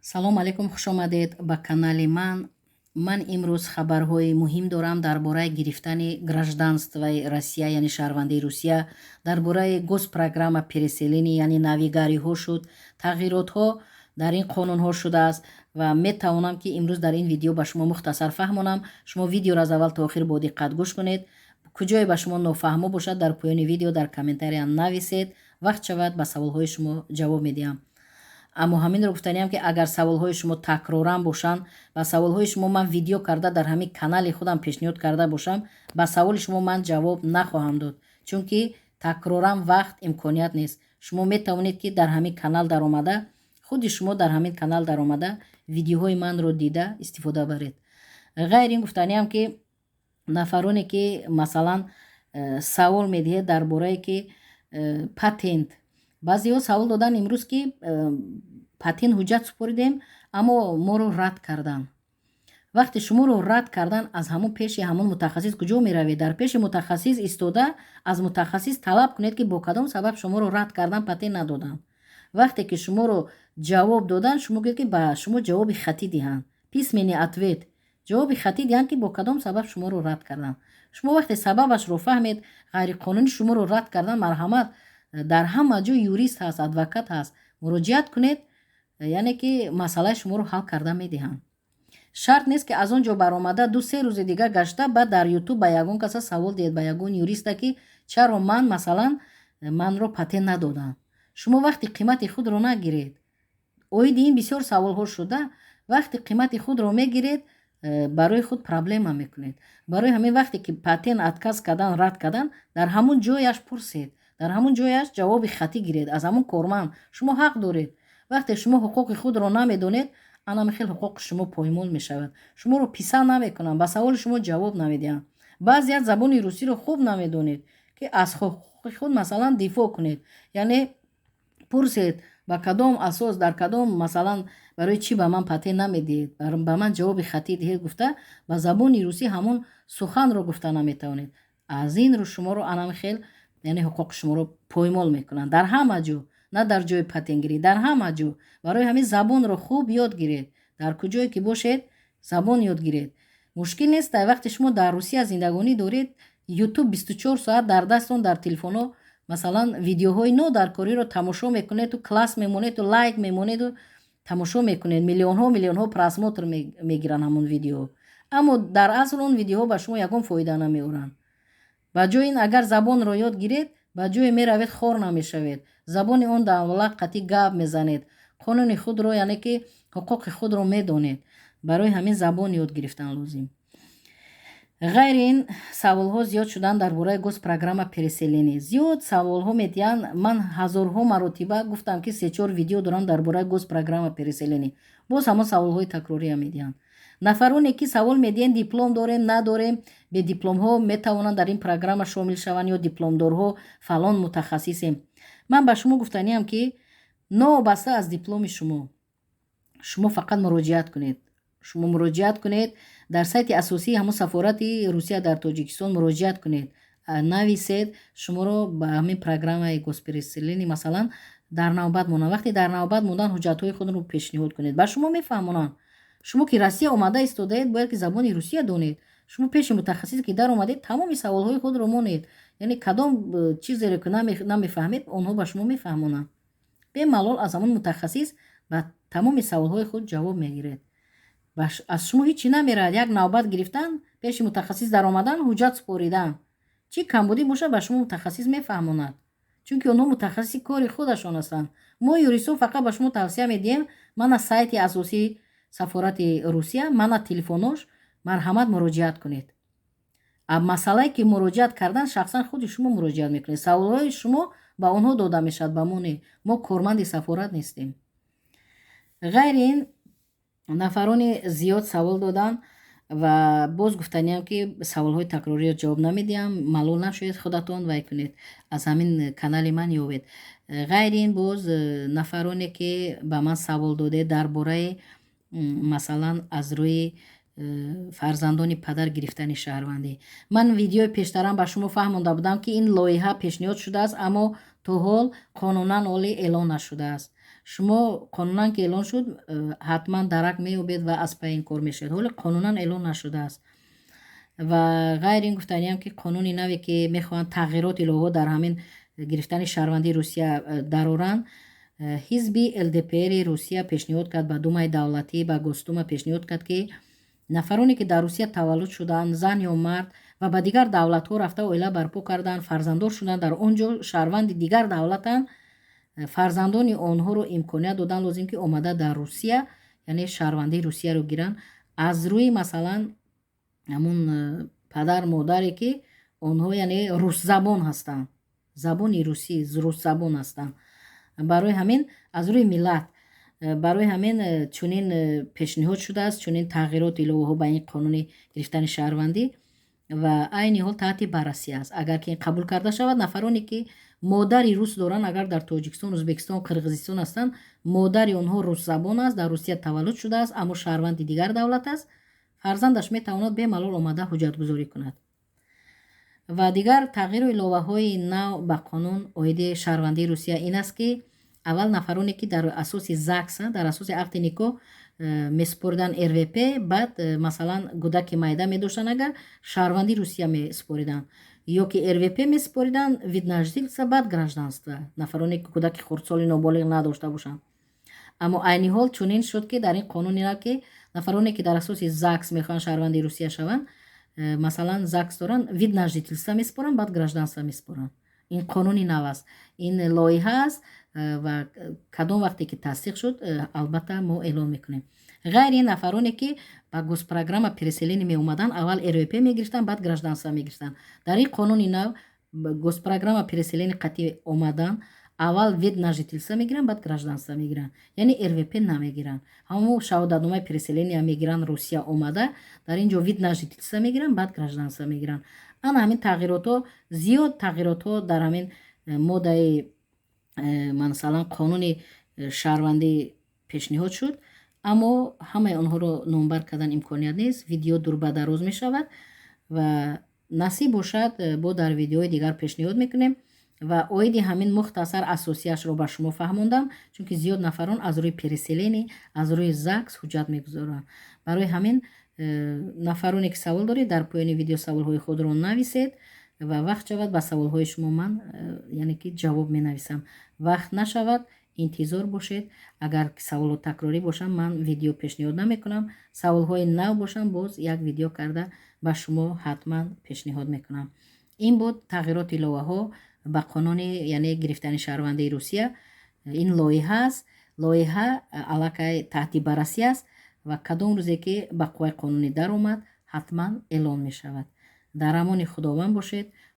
салом алейкум, хуш омадед ба канали ман имрӯз хабарҳои муҳим дорам дар бораи гирифтани гражданствои Россия, яъне шаҳрвандии Русия, дар бораи госпрограмма переселенӣ, яъне навигариҳо шуд, тағйиротҳо дар ин қонунҳо шудааст ва метавонам ки имрӯз дар ин видео ба шумо мухтасар фаҳмонам. Шумо видеоро аз аввал то охир бо диққат гӯш кунед. Куҷое ба шумо нофаҳмо бошад, дар поёни видео дар комментария нависед. Вақт шавад ба саволҳои шумо ҷавоб медиҳам. аммо ҳаминро гуфтаниам ки агар саволҳои шумо такроран бошанд, ба саволҳои шумо ман видео карда дар ҳамин канали худам пешниҳод карда бошам, ба саволи шумо ман ҷавоб нахоҳам дод, чунки такроран вақт имконият нест. Шумо метавонед ки дар ҳамин канал даромада, худи шумо дар ҳамин канал даромада видеоҳои манро дида истифода баред. ғайр ин гуфтаниам ки нафароне ки масалан савол медиҳед дар бораи ки патент. баъзеҳо савол додан имрӯз ки патент ҳуҷҷат супоридем, аммо моро рад кардан. вақте шуморо рад кардан, аз ҳамон пеши ҳамон мутахассис куҷо меравед? Дар пеши мутахассис истода аз мутахассис талаб кунед ки бо кадом сабаб шуморо рад кардан, патент надодан. вақте ки шуморо ҷавоб додан, шумо гӯед ки ба шумо ҷавоби хатӣ диҳанд, письменный ответ, ҷавоби хатӣ диҳанд ки бо кадом сабаб шуморо рад кардан. шумо вақте сабабашро фаҳмед, ғайриқонунӣ шуморо рад кардан, марҳамат, дар ҳама ҷо юрист ҳаст, адвокат ҳаст, муроҷиат кунед, яъне ки масъалаи шуморо ҳал карда медиҳанд. шарт нест ки аз он ҷо баромада 2-3 рӯзи дигар гашта баъд дар ютуб ба ягон каса савол диҳед, ба ягон юриста ки чаро ман масалан манро патент надоданд. шумо вақти қимати худро нагиред. оиди ин бисёр саволҳо шуда, вақти қимати худро мегиред, барои худ проблема мекунед. барои ҳамин вақте ки патент отказ кардан, рад кардан, дар ҳамон ҷояш пурсед, дар ҳамон ҷояш ҷавоби хатӣ гиред аз ҳамон корманд. шумо ҳақ доред. вақте шумо ҳуқуқи худро намедонед, анамихел ҳуқуқи шумо поймол мешавад. шуморо писанд намекунанд, ба саволи шумо ҷавоб намедиҳанд. баъзеят забони русиро хуб намедонед ки аз ҳуқуқи худ масалан дифоъ кунед, яъне пурсед ба кадом асос, дар кадом масалан барои чӣ ба ман патент намедиҳед, ба ман ҷавоби хатӣ диҳед гуфта ба забони русӣ ҳамон суханро гуфта наметавонед. аз ин рӯ шуморо анамихел, яъне ҳуқуқи шуморо поймол мекунанд дар ҳама ҷо, на дар ҷои патентгирӣ, дар ҳама ҷо. барои ҳамин забонро хуб ёд гиред, дар куҷое ки бошед забон ёд гиред. мушкил нест вақте шумо дар Русия зиндагонӣ доред, ютуб 24 соат дар дастон, дар телефоно масалан видеоҳои нодаркориро тамошо мекунеду, класс мемонеду, лайк мемонеду, тамошо мекунед, миллионҳо просмотр мегиранд ҳамон видеоҳо. аммо дар асл он видеоҳо ба шумо ягон фоида намеоранд. ба ҷои ин агар забонро ёд гиред, ба ҷое меравед хор намешавед, забони он давлат қатъи гап мезанед, қонуни худро, яъне ки ҳуқуқи худро медонед. барои ҳамин забон ёд гирифтан лозим. ғайри ин саволҳо зиёд шуданд дар бораи госпрограмма переселенӣ. зиёд саволҳо медиҳанд. ман ҳазорҳо маротиба гуфтам ки 3-4 видео дорам дар бораи госпрограмма переселенӣ. боз ҳамон саволҳои такрория медиҳанд. нафароне ки савол медиҳанд диплом дорем, надорем, бедипломҳо метавонанд дар ин программа шомил шаванд ё дипломдорҳо фалон мутахассисем. ман ба шумо гуфтаниам ки новобаста аз дипломи шумо фақат муроҷиат кунед. шумо муроҷиат кунед дар сайти асосии ҳамон сафорати Русия дар Тоҷикистон, муроҷиат кунед, нависед, шуморо ба ҳамин программаи госпереселенӣ масалан дар навбат монанд. вақте дар навбат мондан, ҳуҷҷатҳои худро пешниҳод кунед. ба шумо мефаҳмонанд. шумо ки Россия омада истодаед, бояд ки забони Русия донед. шумо пеши мутахассис ки дар омадед, тамоми саволҳои худро монед, яъне кадом чизеро ки намефаҳмед, онҳо ба шумо мефаҳмонанд. бемалол аз ҳамон мутахассис ба тамоми саволҳои худ ҷавоб мегиред. аз шумо ҳичи намераҳад. як навбат гирифтан, пеши мутахассис дар омадан, ҳуҷҷат супоридан. чӣ камбудӣ бошад, ба шумо мутахассис мефаҳмонад, чунки онҳо мутахассиси кори худашон ҳастанд. мо юристҳо фақат ба шумо тавсия медиҳем, мана сайти асосии сафорати Русия, мана телефонош, марҳамат муроҷиат кунед. масъалае ки муроҷиат кардан, шахсан худи шумо муроҷиат мекунед. саволҳои шумо ба онҳо дода мешавад, ба мо не. мо корманди сафорат нестем. ғайри ин нафарони зиёд савол доданд ва боз гуфтаниам ки саволҳои такрориро ҷавоб намедиҳам. малол нашоед худатон вай кунед, аз ҳамин канали ман ёвед. ғайри ин боз нафароне ки ба ман савол додед дар бораи масалан аз рӯи фарзандони падар гирифтани шаҳрвандӣ. ман видеои пештарам ба шумо фаҳмонда будам ки ин лоиҳа пешниҳод шудааст, аммо то ҳол қонунан олӣ эълон нашудааст. шумо қонунан ки эълон шуд ҳатман дарак меёбед ва аз пай ин кор мешавед. ҳоле қонунан эълон нашудааст. ва ғайри ин гуфтаниам ки қонуни наве ки мехоҳанд тағйироти иловаҳо дар ҳамин гирифтани шаҳрвандии русия дароранд, ҳизби ЛДПРи русия пешниҳод кард ба думаи давлатӣ, ба госдума пешниҳод кард ки нафароне ки дар русия таваллуд шудаанд, зан ё мард ва ба дигар давлатҳо рафта оила барпо кардаанд, фарзанддор шуданд, дар он ҷо шаҳрванди дигар давлатанд, фарзандони онҳоро имконият додан лозим ки омада дар русия, яъне шаҳрвандии русияро гиранд, аз рӯи масалан ҳамун падар модаре ки онҳо яъне русзабон ҳастанд, забони русӣ русзабон ҳастанд. барои ҳамин аз рӯи миллат барои ҳамин чунин пешниҳод шудааст, чунин тағйироти иловаҳо ба ин қонуни гирифтани шаҳрвандӣ ва айни ҳол таҳти баррасӣ аст. агар ки ин қабул карда шавад, нафароне ки модари рус доранд, агар дар Тоҷикистон, Ӯзбекистон, Қирғизистон ҳастанд, модари онҳо русзабон аст, дар Русия таваллуд шудааст, аммо шаҳрванди дигар давлат аст, фарзандаш метавонад бемалол омада ҳуҷҷатгузорӣ кунад. ва дигар тағйиру иловаҳои нав ба қонун оиди шаҳрвандии русия ин аст ки аввал нафароне ки дар асоси ЗАГС, дар асоси ақди никоҳ месупоридан РВП, баъд масалан кӯдаки майда медоштанд, агар шаҳрвандии русия месупориданд ё ки РВП месупориданд, вид на жительство, баъд гражданство, нафароне ки кӯдаки хурдсоли ноболиғ надошта бошанд. аммо айни ҳол чунин шуд ки дар ин қонун ин ки нафароне ки дар асоси ЗАГС мехоҳанд шаҳрванди русия шаванд, масалан ЗАГС доранд, вид на жительство месупоранд, баъд гражданство месупоранд. ин қонуни нав аст, ин лоиҳа аст ва кадом вақте ки тасдиқ шуд, албатта мо эълон мекунем. ғайри ин нафароне ки ба госпрограмма переселения меомаданд, аввал РВП мегирифтанд, баъд гражданство мегирифтанд. дар ин қонуни нав госпрограмма переселения қатъи омаданд, аввал вид на жительство мегиранд, баъд гражданство мегиранд, яъне РВП намегиранд. ҳамо шаҳодатномаи переселения мегиранд, русия омада, дар ин ҷо вид на жительство мегиранд, баъд гражданство мегиранд. ана ҳамин тағйиротҳо, зиёд тағйиротҳо дар ҳамин моддаи масалан қонуни шаҳрвандӣ пешниҳод шуд, аммо ҳамаи онҳоро номбар кардан имконият нест. видео дурбадароз мешавад ва насиб бошад бо дар видеои дигар пешниҳод мекунем ва оиди ҳамин мухтасар асосияшро ба шумо фаҳмондам, чунки зиёд нафарон аз рӯи переселени, аз рӯи ЗАГС ҳуҷҷат мегузоранд. барои ҳамин нафароне ки савол доред, дар поёни видео саволҳои худро нависед ва вақт шавад ба саволҳои шумо ман яъне ки ҷавоб менависам. вақт нашавад, интизор бошед. агар саволҳо такрорӣ бошанд, ман видео пешниҳод намекунам. саволҳои нав бошанд, боз як видео карда ба шумо ҳатман пешниҳод мекунам. ин буд тағйироти иловаҳо ба қонуни яъне гирифтани шаҳрвандии русия. ин лоиҳа аст, лоиҳа аллакай таҳти баррасӣ аст ва кадом рӯзе ки ба қувваи қонунӣ даромад, ҳатман эълон мешавад. дар амони худованд бошед.